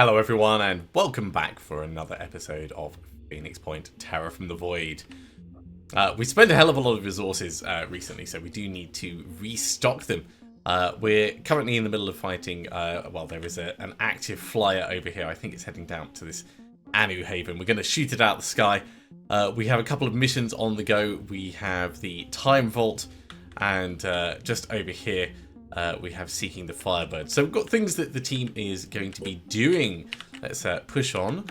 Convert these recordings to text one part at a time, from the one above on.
Hello everyone and welcome back for another episode of Phoenix Point Terror from the Void. We spent a hell of a lot of resources recently, so we do need to restock them. We're currently in the middle of fighting, well, there is an active flyer over here. I think it's heading down to this Anu Haven. We're going to shoot it out of the sky. We have a couple of missions on the go. We have the Time Vault, and just over here we have Seeking the Firebird. So we've got things that the team is going to be doing. Let's push on.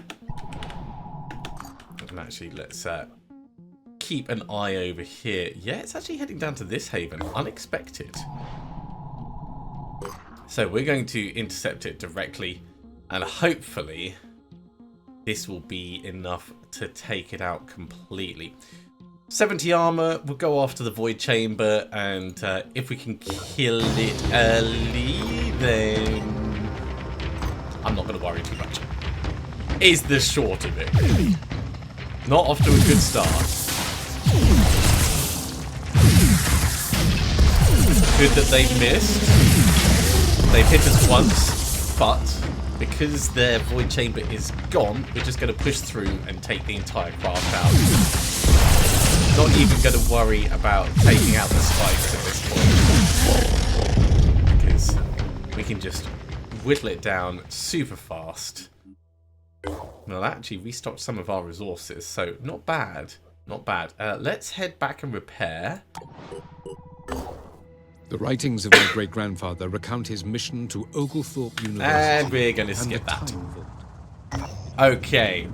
And actually, let's keep an eye over here. Yeah, it's actually heading down to this haven. Unexpected. So we're going to intercept it directly, and hopefully this will be enough to take it out completely. 70 armor, we'll go after the Void Chamber, and if we can kill it early, then I'm not going to worry too much. Is the short of it. Not off to a good start. Good that they've missed. They've hit us once, but because their Void Chamber is gone, we're just going to push through and take the entire craft out. Not even going to worry about taking out the spikes at this point, because we can just whittle it down super fast. Well, that actually restocked some of our resources, so not bad. Not bad. Let's head back and repair. The writings of my great-grandfather recount his mission to Oglethorpe University. And we're going to skip that. Okay.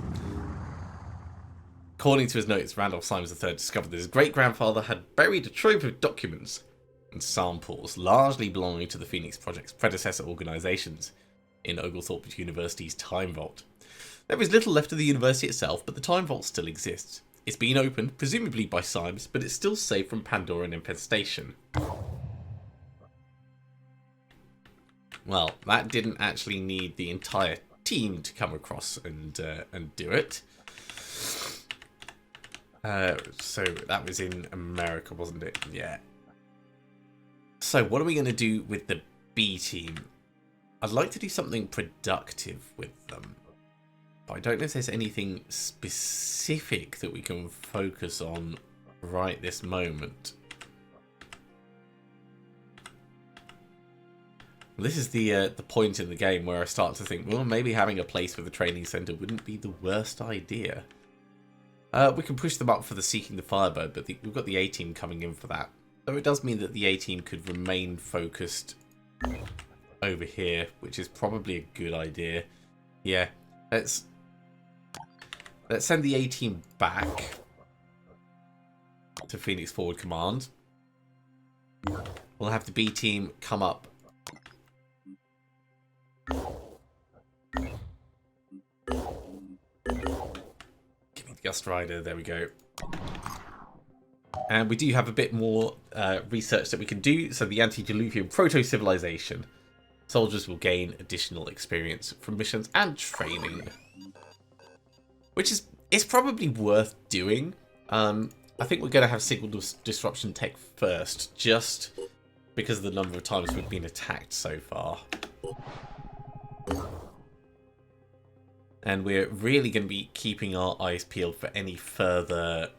According to his notes, Randolph Simons III discovered that his great-grandfather had buried a trove of documents and samples, largely belonging to the Phoenix Project's predecessor organisations, in Oglethorpe University's Time Vault. There is little left of the university itself, but the Time Vault still exists. It's been opened, presumably by Symes, but it's still safe from Pandoran infestation. Well, that didn't actually need the entire team to come across and do it. So that was in America, wasn't it? Yeah. So what are we going to do with the B team? I'd like to do something productive with them, but I don't know if there's anything specific that we can focus on right this moment. This is the point in the game where I start to think, well, maybe having a place with a training centre wouldn't be the worst idea. We can push them up for the Seeking the Firebird, but we've got the A-team coming in for that. So it does mean that the A-team could remain focused over here, which is probably a good idea. Yeah, let's send the A-team back to Phoenix Forward Command. We'll have the B-team come up. Gust Rider, there we go. And we do have a bit more research that we can do. So the Antediluvian Proto-Civilization. Soldiers will gain additional experience from missions and training. Which is probably worth doing. I think we're going to have signal disruption tech first, just because of the number of times we've been attacked so far. And we're really going to be keeping our eyes peeled for any further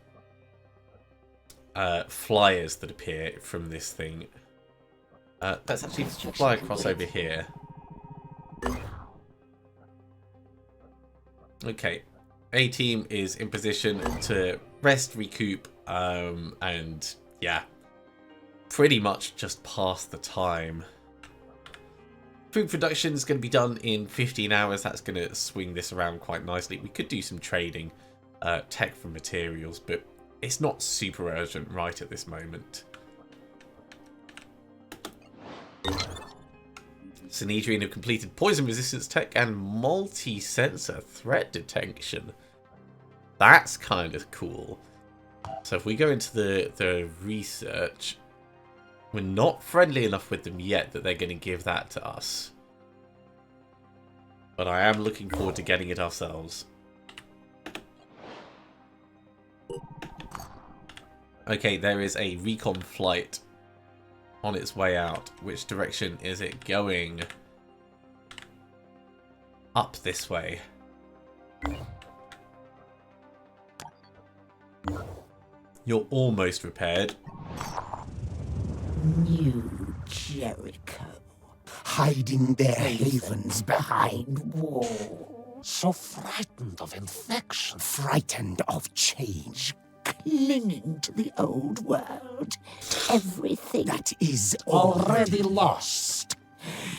flyers that appear from this thing. Let's actually fly across over here. Okay. A-team is in position to rest, recoup, and yeah, pretty much just pass the time. Food production is going to be done in 15 hours. That's going to swing this around quite nicely. We could do some trading, tech for materials, but it's not super urgent right at this moment. Sanhedrin have completed poison resistance tech and multi-sensor threat detection. That's kind of cool. So if we go into the research, we're not friendly enough with them yet that they're going to give that to us. But I am looking forward to getting it ourselves. Okay, there is a recon flight on its way out. Which direction is it going? up this way. You're almost repaired. New Jericho, hiding their havens behind walls. So frightened of infection. Frightened of change, clinging to the old world. Everything that is Already lost.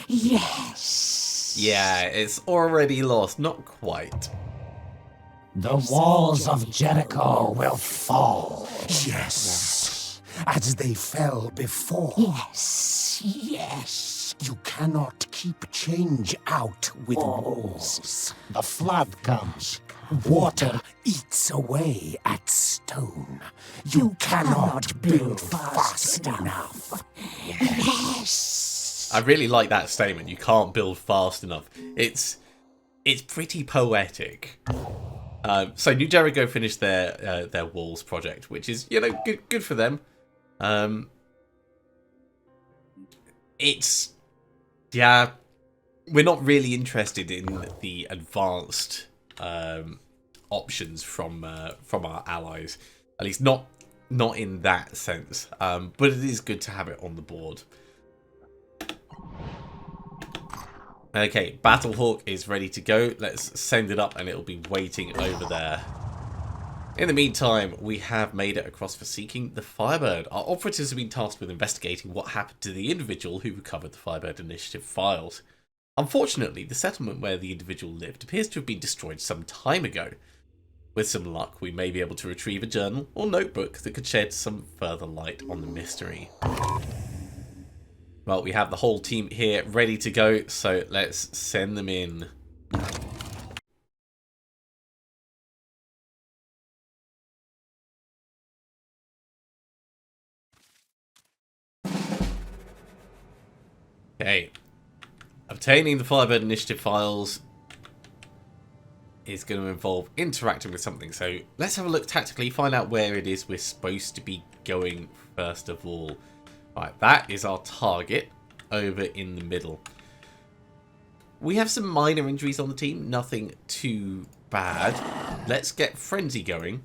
Yes. Yeah, it's already lost. Not quite. The walls of Jericho will fall. Yes. As they fell before. Yes. Yes. You cannot keep change out with walls. The flood comes. Water eats away at stone. You cannot build fast enough. Yes. I really like that statement. You can't build fast enough. It's pretty poetic. So New Jericho finished their walls project, which is, you know, good for them. Yeah, we're not really interested in the advanced options from our allies, at least not in that sense. But it is good to have it on the board. Okay, Battlehawk is ready to go. Let's send it up and it'll be waiting over there. In the meantime, we have made it across for seeking the Firebird. Our operatives have been tasked with investigating what happened to the individual who recovered the Firebird Initiative files. Unfortunately, the settlement where the individual lived appears to have been destroyed some time ago. With some luck, we may be able to retrieve a journal or notebook that could shed some further light on the mystery. Well, we have the whole team here ready to go, so let's send them in. Okay. Obtaining the Firebird Initiative files is going to involve interacting with something, so let's have a look tactically, find out where it is we're supposed to be going first of all. Right, that is our target over in the middle. We have some minor injuries on the team, nothing too bad. Let's get Frenzy going.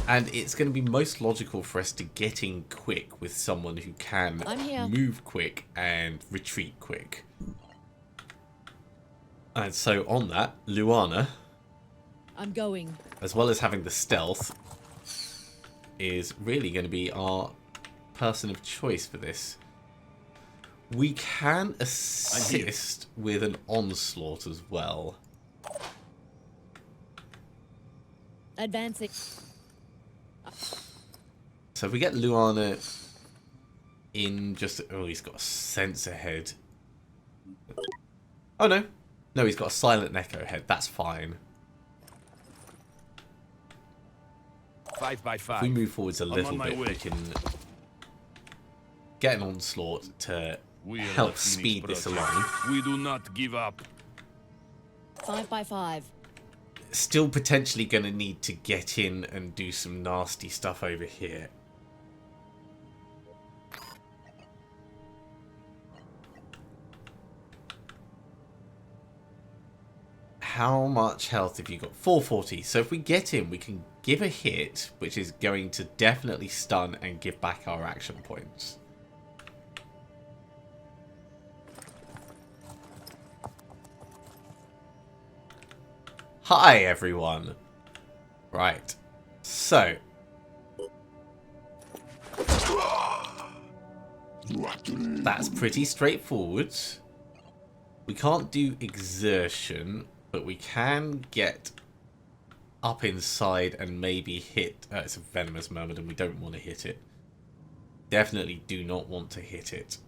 And it's going to be most logical for us to get in quick with someone who can move quick and retreat quick. And so on that, Luana, I'm going. as well as having the stealth, is really going to be our person of choice for this. We can assist with an onslaught as well. Advancing. So if we get Luana in just... Oh, he's got a sensor head. Oh, no. No, he's got a silent echo head. That's fine. 5 by 5. If we move forwards a little bit, we can get an onslaught to help speed this along. We do not give up. 5 by 5. Still potentially going to need to get in and do some nasty stuff over here. How much health have you got? 440. So if we get in, we can give a hit, which is going to definitely stun and give back our action points. Hi, everyone. Right. So. That's pretty straightforward. We can't do exertion, but we can get up inside and maybe hit... it's a venomous myrmidon. We don't want to hit it. Definitely do not want to hit it.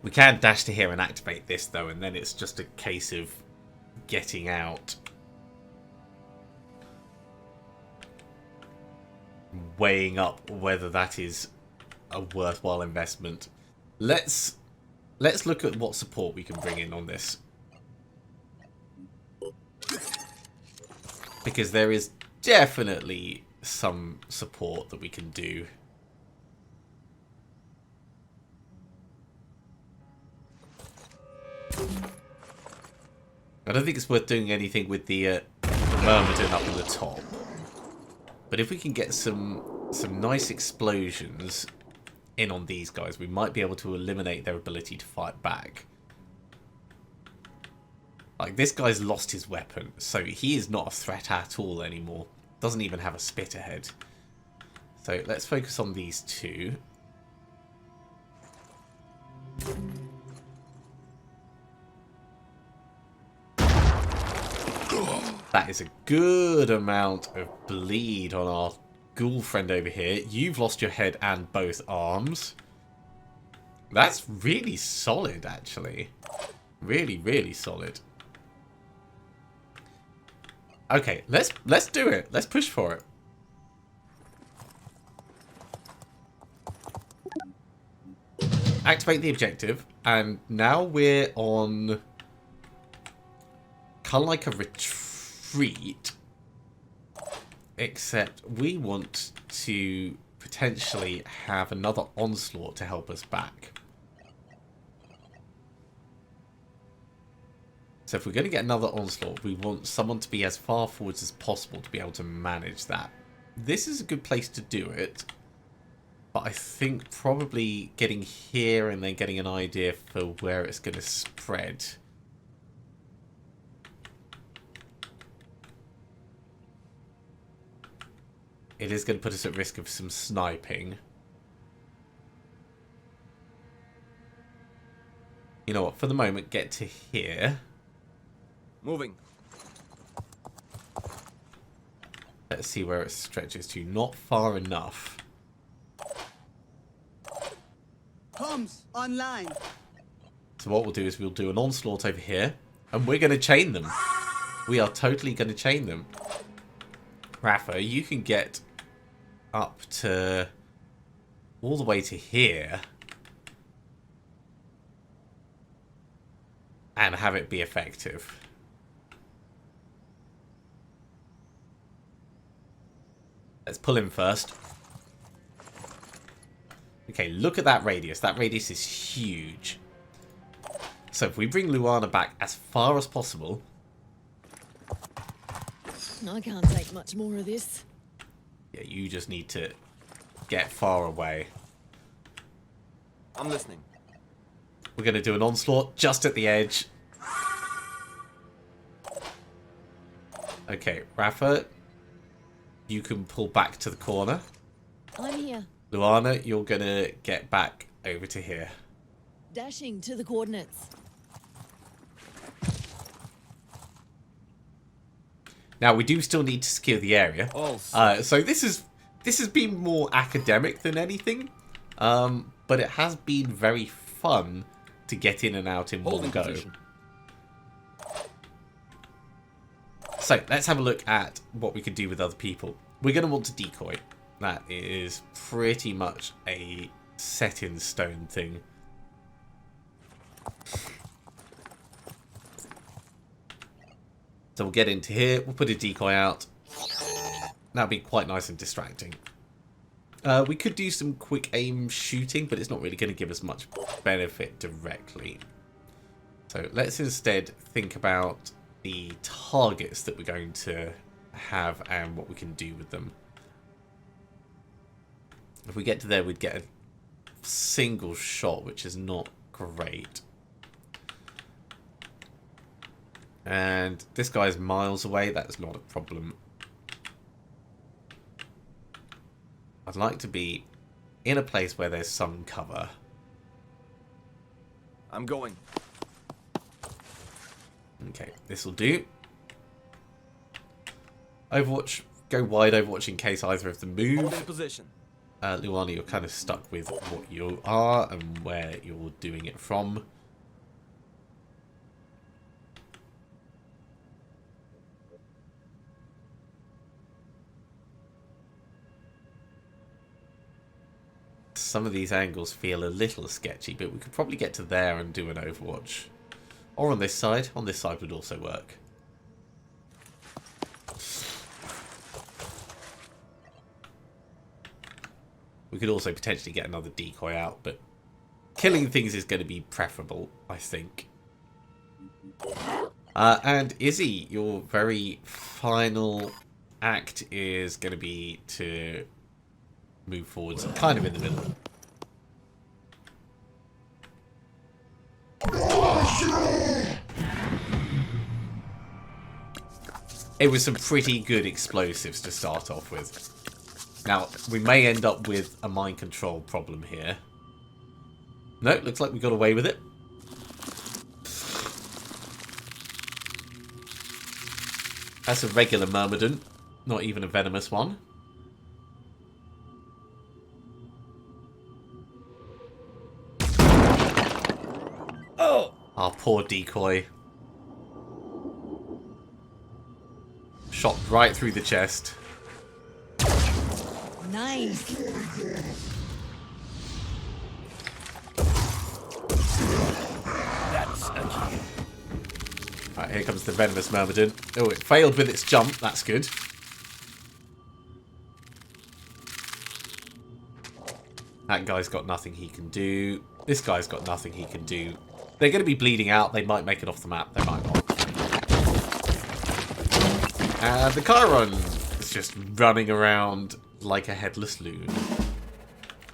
We can dash to here and activate this, though, and then it's just a case of getting out. Weighing up whether that is a worthwhile investment. Let's look at what support we can bring in on this. Because there is definitely some support that we can do. I don't think it's worth doing anything with the Myrmidon up on the top. But if we can get some nice explosions in on these guys, we might be able to eliminate their ability to fight back. Like, this guy's lost his weapon, so he is not a threat at all anymore. Doesn't even have a spit ahead. So let's focus on these two. That is a good amount of bleed on our ghoul friend over here. You've lost your head and both arms. That's really solid, actually. Really, really solid. Okay, let's do it. Let's push for it. Activate the objective, and now we're on kind of like a retreat, except we want to potentially have another onslaught to help us back. So if we're going to get another onslaught, we want someone to be as far forwards as possible to be able to manage that. This is a good place to do it, but I think probably getting here and then getting an idea for where it's going to spread. It is going to put us at risk of some sniping. You know what, for the moment, get to here. Moving. Let's see where it stretches to. Not far enough. Comms online. So what we'll do is we'll do an onslaught over here, and we're going to chain them. We are totally going to chain them. Rafa, you can get up to all the way to here and have it be effective. Let's pull him first. Okay, look at that radius. That radius is huge. So if we bring Luana back as far as possible... I can't take much more of this. Yeah, you just need to get far away. I'm listening. We're going to do an onslaught just at the edge. Okay, Rafa, you can pull back to the corner. I'm here. Luana, you're going to get back over to here. Dashing to the coordinates. Now, we do still need to secure the area. So this has been more academic than anything. But it has been very fun to get in and out in one go. Position. So, let's have a look at what we could do with other people. We're going to want to decoy. That is pretty much a set-in-stone thing. So we'll get into here, we'll put a decoy out. That'll be quite nice and distracting. We could do some quick aim shooting, but it's not really going to give us much benefit directly. So let's instead think about the targets that we're going to have and what we can do with them. If we get to there, we'd get a single shot, which is not great. And this guy's miles away, that's not a problem. I'd like to be in a place where there's some cover. I'm going. Okay, this will do. Overwatch, go wide Overwatch in case either of them Hold move. in position. Luana, you're kind of stuck with what you are and where you're doing it from. Some of these angles feel a little sketchy, but we could probably get to there and do an Overwatch. Or on this side. On this side would also work. We could also potentially get another decoy out, but killing things is going to be preferable, I think. And Izzy, your very final act is going to be to move forwards, kind of in the middle. It was some pretty good explosives to start off with. Now, we may end up with a mind control problem here. No, looks like we got away with it. That's a regular myrmidon, not even a venomous one. Oh! Our poor decoy. Shot right through the chest. Nice. Right, here comes the venomous myrmidon. Oh, it failed with its jump. That's good. That guy's got nothing he can do. This guy's got nothing he can do. They're going to be bleeding out. They might make it off the map. They might not. And the Chiron is just running around like a headless loon.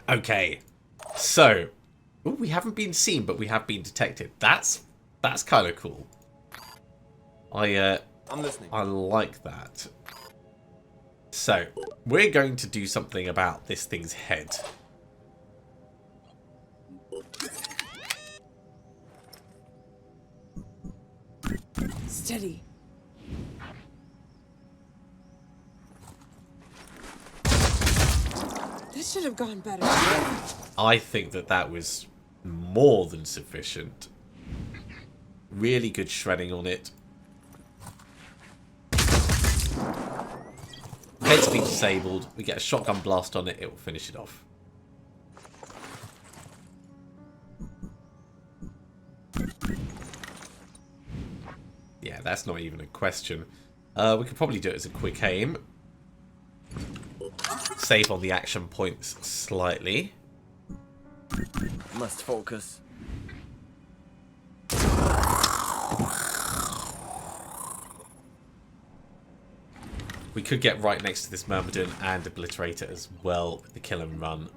Okay. So. Ooh, we haven't been seen, but we have been detected. That's kind of cool. I'm listening. I like that. So, we're going to do something about this thing's head. Steady. This should have gone better. I think that was more than sufficient. Really good shredding on it. Head's been disabled. We get a shotgun blast on it. It will finish it off. Yeah, that's not even a question. We could probably do it as a quick aim. Save on the action points slightly. Must focus. We could get right next to this Myrmidon and obliterate it as well with the kill and run.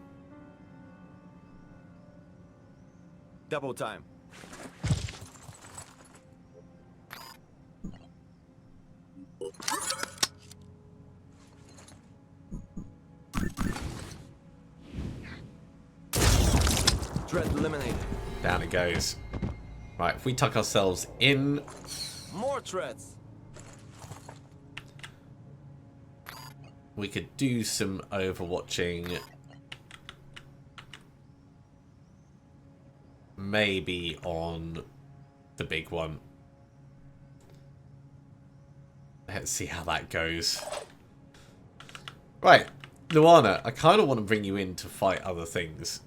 Double time. Threat eliminated. Down it goes. Right, if we tuck ourselves in... More threats. We could do some overwatching. Maybe on the big one. Let's see how that goes. Right, Luana, I kind of want to bring you in to fight other things.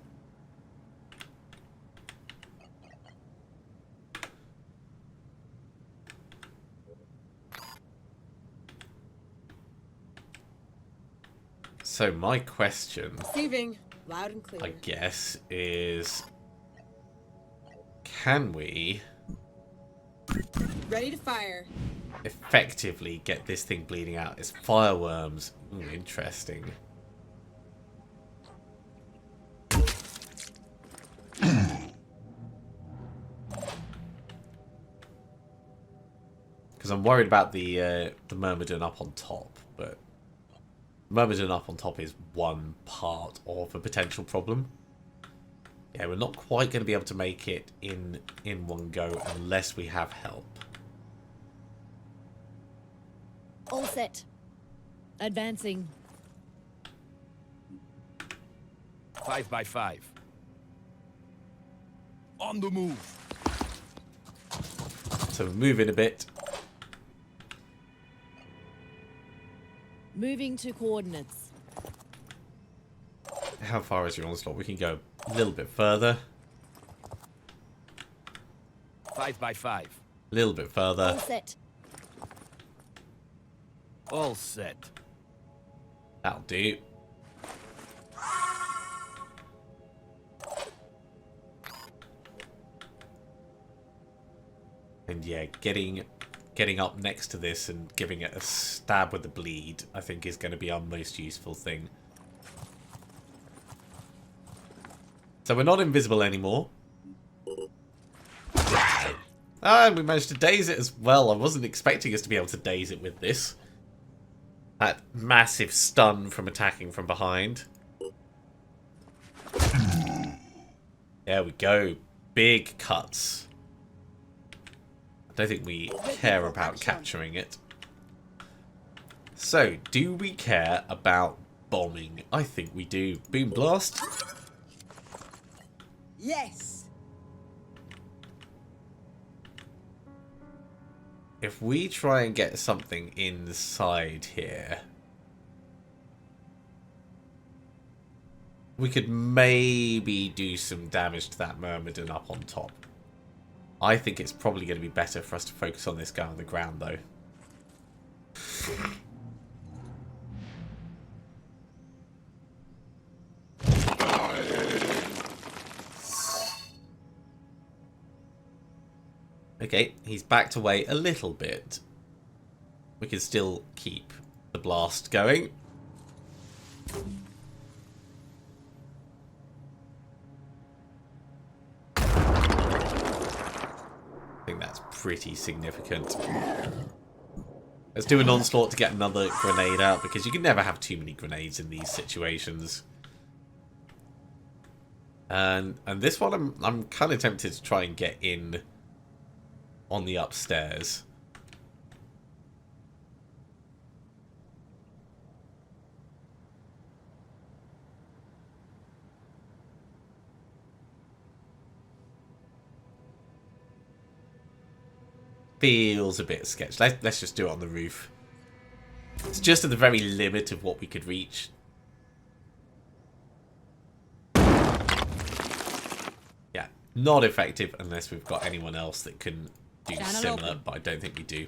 So my question, Receiving. Loud and clear. I guess, is can we Ready to fire. effectively get this thing bleeding out? It's fireworms. Ooh, interesting. Because I'm worried about the Myrmidon up on top, but Myrmidon up on top is one part of a potential problem. Yeah, we're not quite going to be able to make it in one go unless we have help. All set. Advancing. 5 by 5. On the move. So we're moving a bit. Moving to coordinates. How far is your onslaught? We can go a little bit further. 5 by 5. A little bit further. All set. All set. That'll do. And yeah, getting up next to this and giving it a stab with the bleed, I think is going to be our most useful thing. So we're not invisible anymore. And we managed to daze it as well. I wasn't expecting us to be able to daze it with this. That massive stun from attacking from behind. There we go. Big cuts. I don't think we care about capturing it. So, do we care about bombing? I think we do. Boom blast. Yes. If we try and get something inside here, we could maybe do some damage to that Myrmidon up on top. I think it's probably going to be better for us to focus on this guy on the ground, though. Okay, he's backed away a little bit. We can still keep the blast going. I think that's pretty significant. Let's do an onslaught to get another grenade out, because you can never have too many grenades in these situations. And this one I'm kind of tempted to try and get in on the upstairs. Feels a bit sketchy. Let's just do it on the roof. It's just at the very limit of what we could reach. Yeah, not effective unless we've got anyone else that can do similar, but I don't think we do.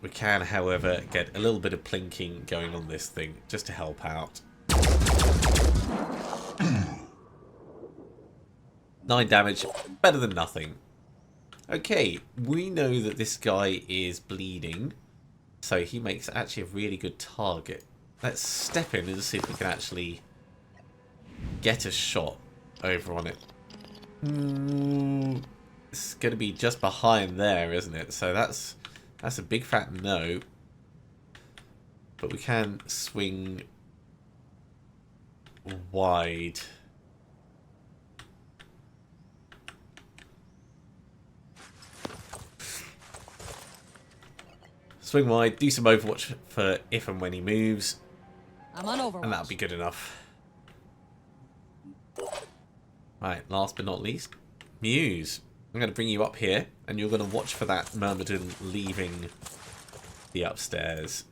We can, however, get a little bit of plinking going on this thing just to help out. 9 damage, better than nothing. Okay, we know that this guy is bleeding, so he makes actually a really good target. Let's step in and see if we can actually get a shot over on it. It's going to be just behind there, isn't it? So that's a big fat no. But we can swing wide. Swing wide, do some overwatch for if and when he moves. I'm on overwatch. And that'll be good enough. Right, last but not least, Muse. I'm going to bring you up here, and you're going to watch for that Myrmidon leaving the upstairs.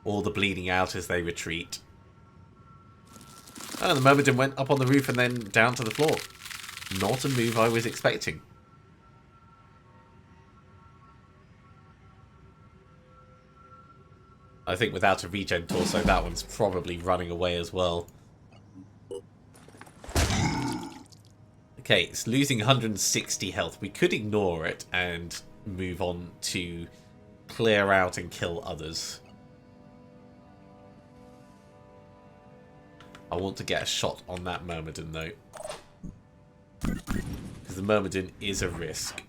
All the bleeding out as they retreat. And the Myrmidon went up on the roof and then down to the floor. Not a move I was expecting. I think without a regen torso, that one's probably running away as well. Okay, it's losing 160 health. We could ignore it and move on to clear out and kill others. I want to get a shot on that Myrmidon, though. Because the Myrmidon is a risk.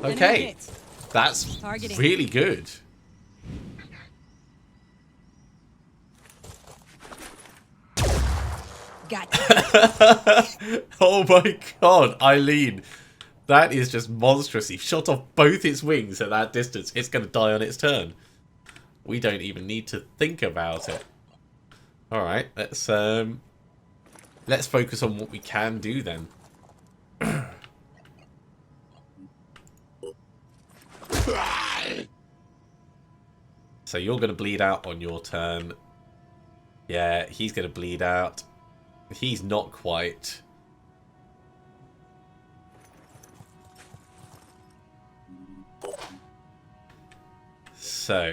Okay. That's really good. Oh my god, Eileen. That is just monstrous. He shot off both its wings at that distance. It's going to die on its turn. We don't even need to think about it. Alright, let's focus on what we can do then. So you're going to bleed out on your turn. Yeah, he's going to bleed out. He's not quite. So,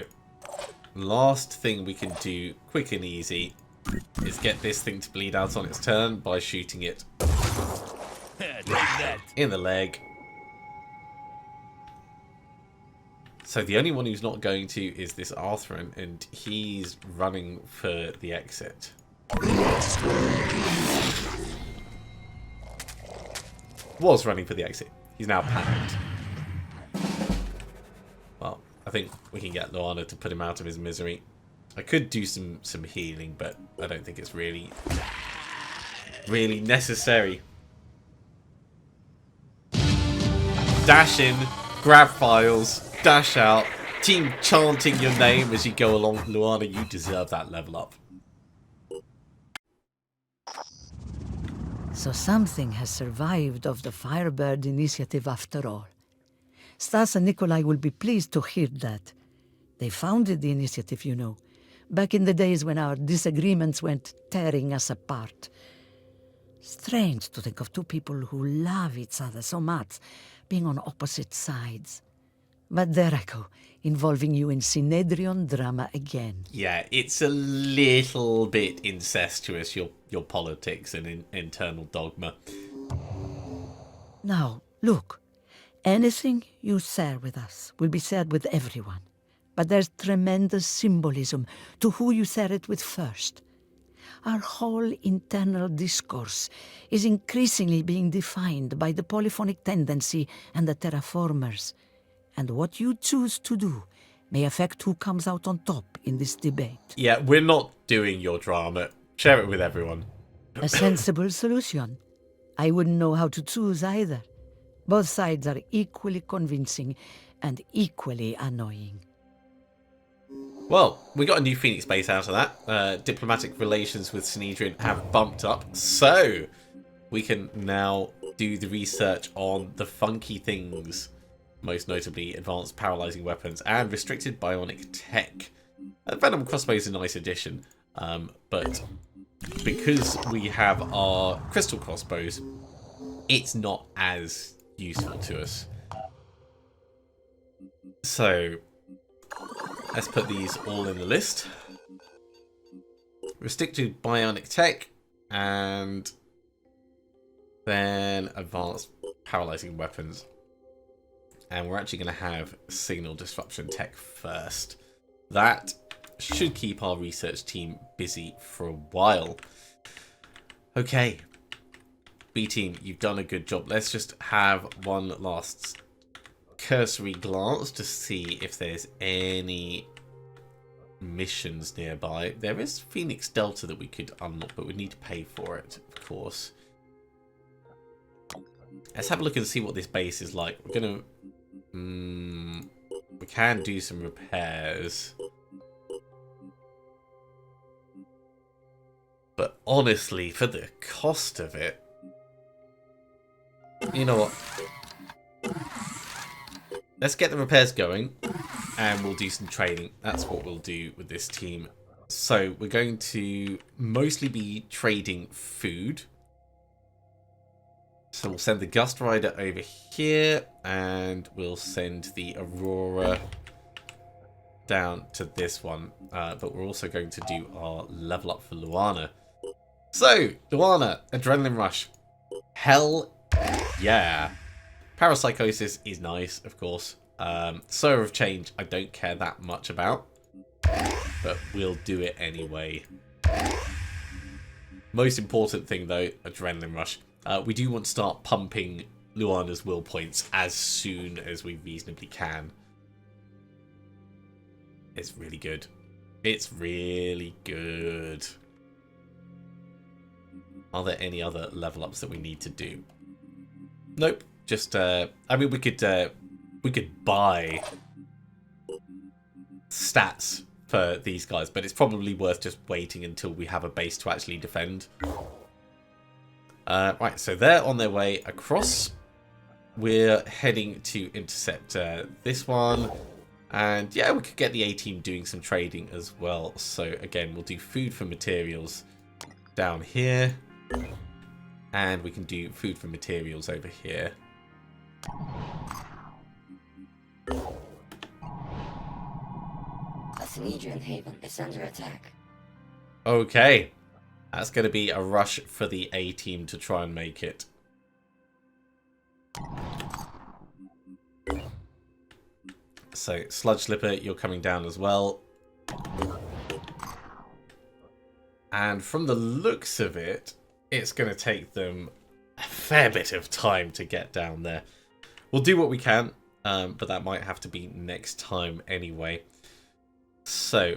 last thing we can do, quick and easy, is get this thing to bleed out on its turn by shooting it in the leg. So the only one who's not going to is this Arthurian, and he's running for the exit. Was running for the exit. He's now panicked. Well, I think we can get Luana to put him out of his misery. I could do some healing, but I don't think it's really necessary. Dash in, grab files, dash out, team chanting your name as you go along. Luana, you deserve that level up. So something has survived of the Firebird Initiative after all. Stas and Nikolai will be pleased to hear that. They founded the initiative, you know, back in the days when our disagreements went tearing us apart. Strange to think of two people who love each other so much being on opposite sides. But there I go, involving you in Synedrion drama again. Yeah, it's a little bit incestuous, your politics and internal dogma. Now, look, anything you share with us will be shared with everyone. But there's tremendous symbolism to who you share it with first. Our whole internal discourse is increasingly being defined by the polyphonic tendency and the terraformers. And what you choose to do may affect who comes out on top in this debate. Yeah, we're not doing your drama. Share it with everyone. A sensible solution. I wouldn't know how to choose either. Both sides are equally convincing and equally annoying. Well, we got a new Phoenix base out of that. Diplomatic relations with Synedrion have bumped up, so we can now do the research on the funky things, most notably advanced paralyzing weapons and restricted bionic tech. Venom crossbow is a nice addition, but because we have our crystal crossbows, it's not as useful to us. So let's put these all in the list. Restricted bionic tech, and then advanced paralyzing weapons. And we're actually going to have signal disruption tech first. That should keep our research team busy for a while. Okay. B team, you've done a good job. Let's just have one last cursory glance to see if there's any missions nearby. There is Phoenix Delta that we could unlock, but we need to pay for it, of course. Let's have a look and see what this base is like. We're gonna we can do some repairs, but honestly, for the cost of it, you know what? Let's get the repairs going, and we'll do some trading. That's what we'll do with this team. So we're going to mostly be trading food. So we'll send the Gust Rider over here, and we'll send the Aurora down to this one. But we're also going to do our level up for Luana. So, Luana, Adrenaline Rush. Hell yeah. Parapsychosis is nice, of course. Sower of Change, I don't care that much about, but we'll do it anyway. Most important thing, though, Adrenaline Rush. We do want to start pumping Luana's will points as soon as we reasonably can. It's really good. It's really good. Are there any other level ups that we need to do? Nope. Just, I mean, we could buy stats for these guys, but it's probably worth just waiting until we have a base to actually defend. Right, so they're on their way across. We're heading to intercept this one, And yeah, we could get the A-team doing some trading as well. So again, we'll do food for materials down here. And we can do food for materials over here. A Synedrian haven is under attack. Okay. That's going to be a rush for the A-team to try and make it. So, Sludge Slipper, you're coming down as well. And from the looks of it, it's going to take them a fair bit of time to get down there. We'll do what we can, but that might have to be next time anyway. So,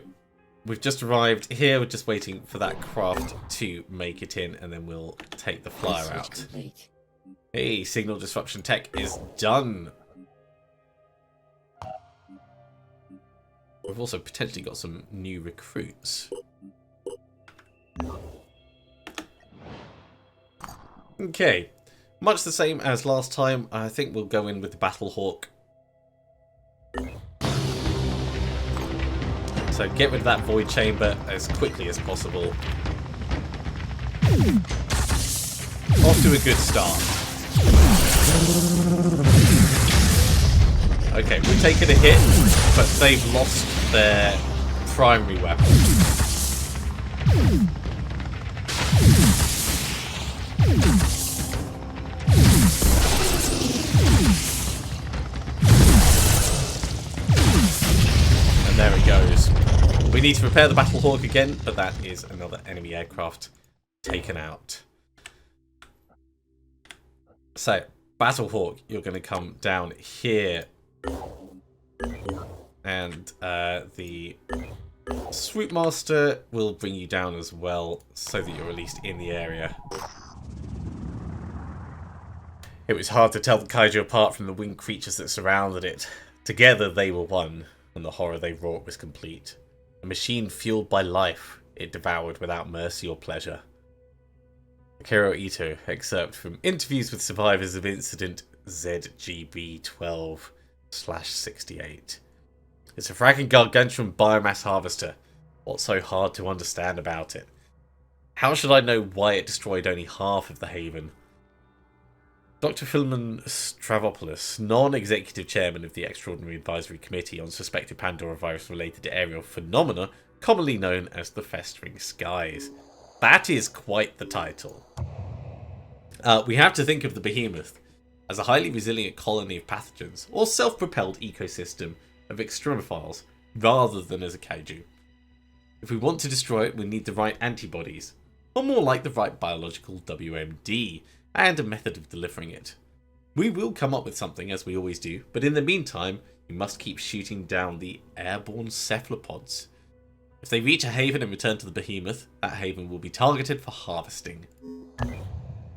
we've just arrived here. We're just waiting for that craft to make it in, and then we'll take the flyer out. Complete. Hey, signal disruption tech is done. We've also potentially got some new recruits. Okay, much the same as last time. I think we'll go in with the Battlehawk. So get rid of that void chamber as quickly as possible. Off to a good start. Okay, we've taken a hit, but they've lost their primary weapon. And there it goes. We need to repair the Battlehawk again, but that is another enemy aircraft taken out. So, Battlehawk, you're going to come down here. And the Swoopmaster will bring you down as well, so that you're at least in the area. It was hard to tell the kaiju apart from the winged creatures that surrounded it. Together they were one, and the horror they wrought was complete. A machine fueled by life, it devoured without mercy or pleasure. Akira Ito, excerpt from interviews with survivors of incident ZGB-12/68. It's a fracking gargantuan biomass harvester. What's so hard to understand about it? How should I know why it destroyed only half of the haven? Dr. Philemon Stravopoulos, non-executive chairman of the Extraordinary Advisory Committee on Suspected Pandora Virus-related aerial phenomena, commonly known as the Festering Skies. That is quite the title. We have to think of the behemoth as a highly resilient colony of pathogens, or self-propelled ecosystem of extremophiles, rather than as a kaiju. If we want to destroy it, we need the right antibodies, or more like the right biological WMD, and a method of delivering it. We will come up with something, as we always do, but in the meantime, we must keep shooting down the airborne cephalopods. If they reach a haven and return to the behemoth, that haven will be targeted for harvesting.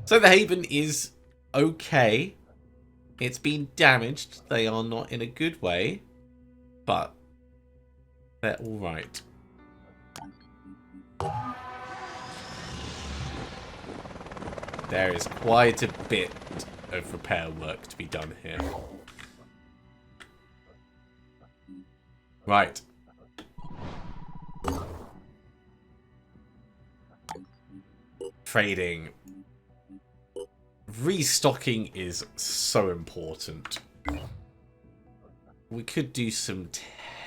So the haven is okay. It's been damaged. They are not in a good way, but they're alright. There is quite a bit of repair work to be done here. Right. Trading. Restocking is so important. We could do some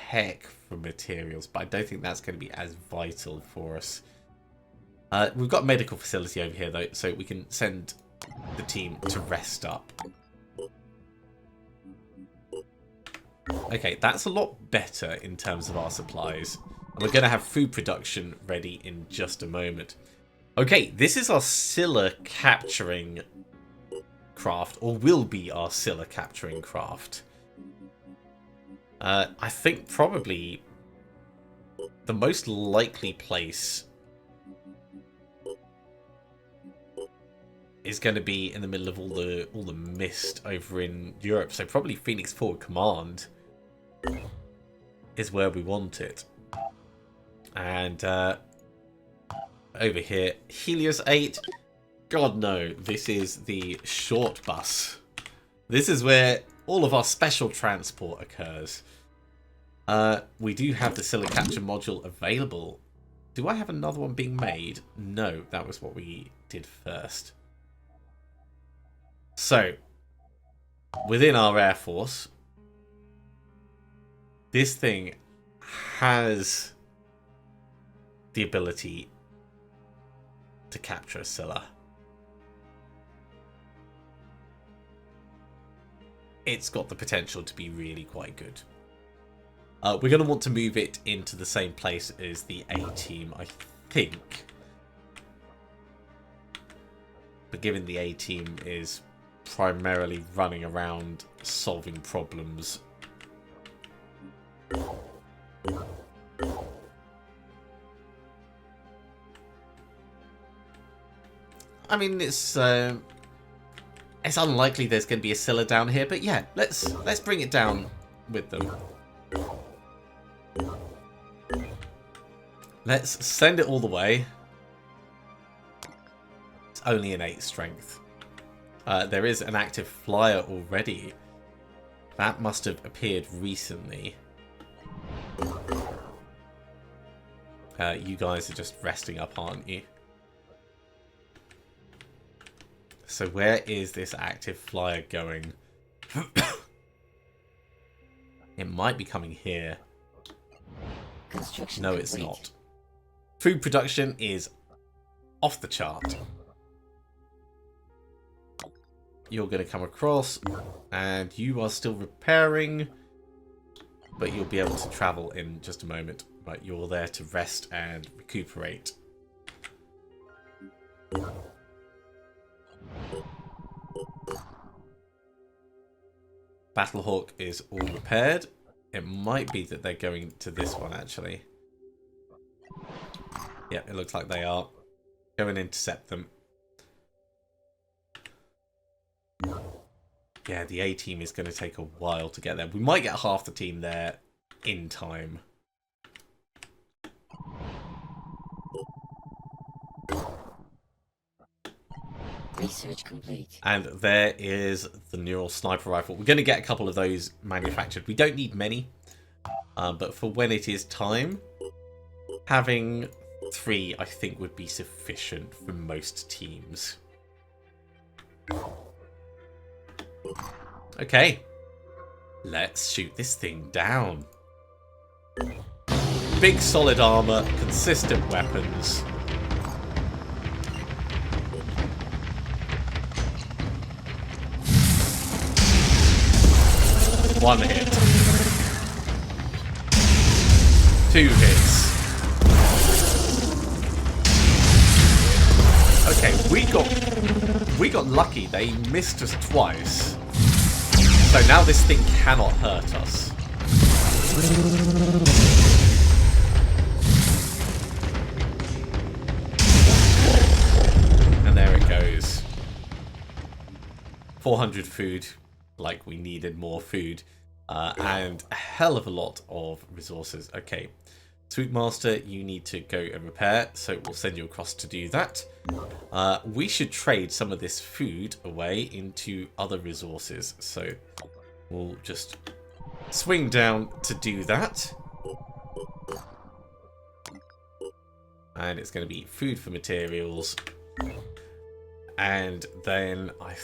tech for materials, but I don't think that's going to be as vital for us. We've got a medical facility over here, though, so we can send the team to rest up. Okay, that's a lot better in terms of our supplies. And we're going to have food production ready in just a moment. Okay, this is our Scylla capturing craft, or will be our Scylla capturing craft. I think probably the most likely place is going to be in the middle of all the mist over in Europe. So probably Phoenix Forward Command is where we want it. And over here, Helios 8. God no, this is the short bus. This is where all of our special transport occurs. We do have the Scylla capture module available. Do I have another one being made? No, that was what we did first. So, within our Air Force, this thing has the ability to capture a Scylla. It's got the potential to be really quite good. We're going to want to move it into the same place as the A-Team, I think. But given the A-Team is primarily running around solving problems, I mean, it's unlikely there's going to be a Scylla down here, but yeah, let's bring it down with them. Let's send it all the way. It's only an 8 strength. There is an active flyer already. That must have appeared recently. You guys are just resting up, aren't you? So where is this active flyer going? It might be coming here. Construction No, it's complete. not. Food production is off the chart. You're going to come across, and you are still repairing, but you'll be able to travel in just a moment. Right, you're there to rest and recuperate. Battlehawk is all repaired. It might be that they're going to this one, actually. Yeah, it looks like they are. Go and intercept them. Yeah, the A-Team is going to take a while to get there. We might get half the team there in time. Research complete. And there is the neural sniper rifle. We're going to get a couple of those manufactured. We don't need many, but for when it is time, having 3 I think would be sufficient for most teams. Okay, let's shoot this thing down. Big solid armor, consistent weapons. One hit. 2 hits. Okay, we got lucky. They missed us twice. So now this thing cannot hurt us. And there it goes. 400 food. Like we needed more food, and a hell of a lot of resources. Okay, Sweet Master, you need to go and repair, so we'll send you across to do that. We should trade some of this food away into other resources, so we'll just swing down to do that. And it's going to be food for materials, and then I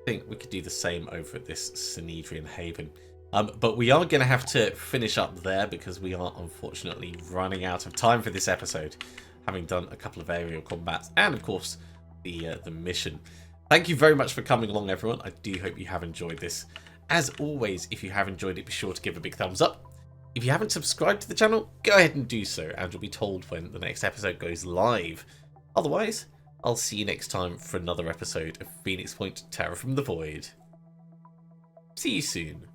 think we could do the same over at this Synedrian Haven. But we are going to have to finish up there because we are unfortunately running out of time for this episode, having done a couple of aerial combats and of course the mission. Thank you very much for coming along, everyone. I do hope you have enjoyed this. As always, if you have enjoyed it, be sure to give a big thumbs up. If you haven't subscribed to the channel, go ahead and do so, and you'll be told when the next episode goes live. Otherwise, I'll see you next time for another episode of Phoenix Point Terror from the Void. See you soon.